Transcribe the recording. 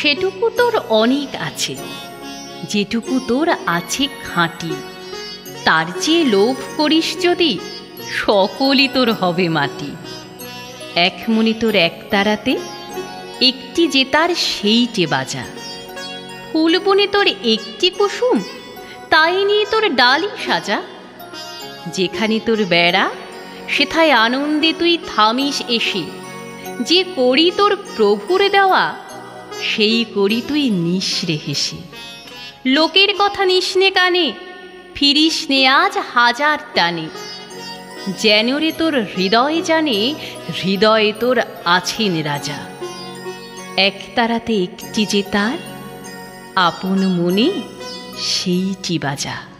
সেটুকু তোর অনেক আছে, যেটুকু তোর আছে খাঁটি। তার চেয়ে লোভ করিস যদি, সকলই তোর হবে মাটি। এক মনি তোর একতারাতে, একটি যে তার সেইটে বাজা। ফুলবনে তোর একটি কুসুম, তাই নিয়ে তোর ডালি সাজা। যেখানে তোর বেড়া, সেথায় আনন্দে তুই থামিস এসে। যে করি তোর প্রভুর দেওয়া, সেই করি তুই নিঃস্রে হেসে। লোকের কথা নিসনে কানে, ফিরিস নে আজ হাজার টানে। যেন রে তোর হৃদয় জানে, হৃদয়ে তোর আছেন রাজা। একতারাতে একটি যে তার, আপন মনে সেইটি বাজা।